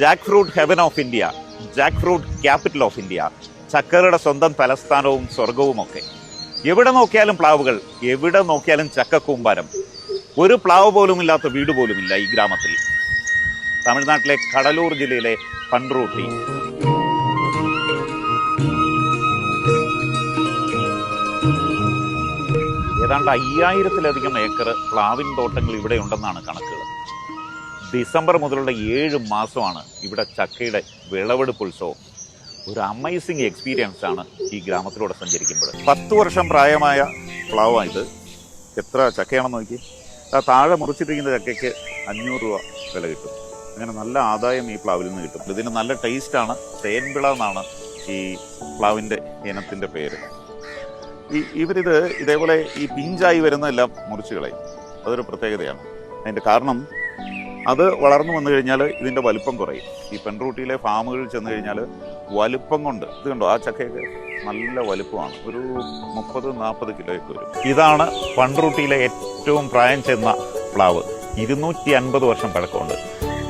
Jack fruit heaven of India, jackfruit capital of India, ചക്കകളുടെ സ്വന്തം തലസ്ഥാനവും സ്വർഗവുമൊക്കെ. എവിടെ നോക്കിയാലും പ്ലാവുകൾ, എവിടെ നോക്കിയാലും ചക്കക്കൂമ്പാരം. ഒരു പ്ലാവ് പോലും ഇല്ലാത്ത വീട് പോലുമില്ല ഈ ഗ്രാമത്തിൽ. തമിഴ്നാട്ടിലെ കടലൂർ ജില്ലയിലെ പൺറൂട്ടി. ഏതാണ്ട് 5000-ലധികം ഏക്കർ പ്ലാവിൻ തോട്ടങ്ങൾ ഇവിടെ ഉണ്ടെന്നാണ് കണക്കുകൾ. ഡിസംബർ മുതലുള്ള 7 മാസമാണ് ഇവിടെ ചക്കയുടെ വിളവെടുപ്പ് ഉത്സവം. ഒരു അമേസിങ് എക്സ്പീരിയൻസ് ആണ് ഈ ഗ്രാമത്തിലൂടെ സഞ്ചരിക്കുമ്പോൾ. 10 വർഷം പ്രായമായ പ്ലാവാണ് ഇത്. എത്ര ചക്കയാണെന്ന് നോക്കി. താഴെ മുറിച്ചിട്ടിരിക്കുന്ന ചക്കയ്ക്ക് 500 രൂപ വില കിട്ടും. അങ്ങനെ നല്ല ആദായം ഈ പ്ലാവിൽ നിന്ന് കിട്ടും. ഇതിന് നല്ല ടേസ്റ്റാണ്. തേൻപിള എന്നാണ് ഈ പ്ലാവിൻ്റെ ഇനത്തിൻ്റെ പേര്. ഇവരിത് ഇതേപോലെ ഈ പിഞ്ചായി വരുന്നതെല്ലാം മുറിച്ച് കളയും. അതൊരു പ്രത്യേകതയാണ്. അതിൻ്റെ കാരണം അത് വളർന്നു വന്നു കഴിഞ്ഞാൽ ഇതിൻ്റെ വലുപ്പം കുറയും. ഈ പെൺറൂട്ടിയിലെ ഫാമുകളിൽ ചെന്ന് കഴിഞ്ഞാൽ വലുപ്പം കൊണ്ട് ഇത് കണ്ടോ, ആ ചക്കയൊക്കെ നല്ല വലുപ്പമാണ്. ഒരു 30-40 കിലോയൊക്കെ വരും. ഇതാണ് പൺറൂട്ടിയിലെ ഏറ്റവും പ്രായം ചെന്ന പ്ലാവ്. 250 വർഷം പഴക്കമുണ്ട്.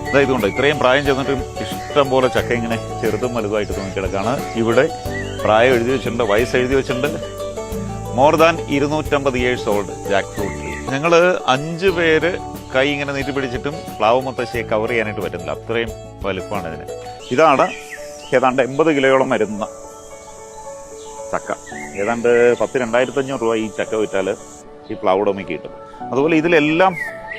അതായത് കൊണ്ട് ഇത്രയും പ്രായം ചെന്നിട്ടും ഇഷ്ടം പോലെ ചക്ക ഇങ്ങനെ ചെറുതും വലുതുമായിട്ട് തൂങ്ങിക്കിടക്കാണ്. ഇവിടെ പ്രായം എഴുതി വെച്ചിട്ടുണ്ട്, വയസ്സ് എഴുതി വെച്ചിട്ടുണ്ട്. More than 250 years old Jack fruit tree. ഞങ്ങൾ 5 പേര് കൈ ഇങ്ങനെ നീട്ടി പിടിച്ചിട്ടും പ്ലാവ് മുത്തശ്ശിയെ കവർ ചെയ്യാനായിട്ട് പറ്റുന്നില്ല. അത്രയും വലുപ്പമാണ് ഇതിന്. ഇതാണ് ഏതാണ്ട് 80 കിലോയോളം വരുന്ന ചക്ക. ഏതാണ്ട് 10,000-2,500 രൂപ ഈ ചക്ക വിറ്റാൽ ഈ പ്ലാവ് ഉടമയ്ക്ക് കിട്ടും. അതുപോലെ ഇതിലെല്ലാം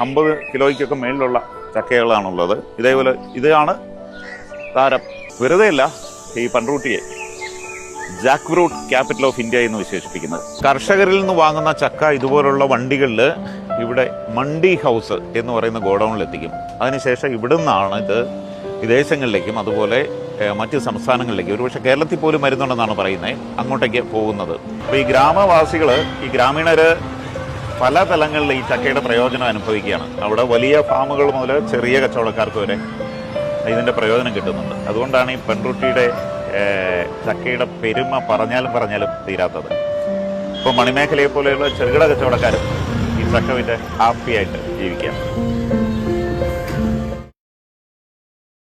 50 കിലോയ്ക്കൊക്കെ മേളിലുള്ള ചക്കകളാണുള്ളത്. ഇതേപോലെ ഇതാണ് താരം. വെറുതെയല്ല ഈ പൺറൂട്ടിയെ jackfruit capital of India എന്ന് വിശേഷിപ്പിക്കുന്നത്. കർഷകരിൽ നിന്ന് വാങ്ങുന്ന ചക്ക ഇതുപോലുള്ള വണ്ടികളിൽ ഇവിടെ മണ്ഡി ഹൗസ് എന്ന് പറയുന്ന ഗോഡൌണിൽ എത്തിക്കും. അതിനുശേഷം ഇവിടുന്നാണ് ഇത് വിദേശങ്ങളിലേക്കും അതുപോലെ മറ്റ് സംസ്ഥാനങ്ങളിലേക്കും, ഒരുപക്ഷെ കേരളത്തിൽ പോലും വരുന്നുണ്ടെന്നാണ് പറയുന്നത്, അങ്ങോട്ടേക്ക് പോകുന്നത്. അപ്പോൾ ഈ ഗ്രാമവാസികൾ, ഈ ഗ്രാമീണർ പല തലങ്ങളിൽ ഈ ചക്കയുടെ പ്രയോജനം അനുഭവിക്കുകയാണ്. അവിടെ വലിയ ഫാമുകൾ മുതൽ ചെറിയ കച്ചവടക്കാർക്ക് വരെ ഇതിൻ്റെ പ്രയോജനം കിട്ടുന്നുണ്ട്. അതുകൊണ്ടാണ് ഈ പെൺറുട്ടിയുടെ ചക്കയുടെ പെരുമ പറഞ്ഞാലും തീരാത്തത്. ഇപ്പോൾ മണിമേഖലയെ പോലെയുള്ള ചെറുകിട കച്ചവടക്കാരും ഈ ചക്ക വിറ്റ് ഹാപ്പിയായിട്ട് ജീവിക്കാം.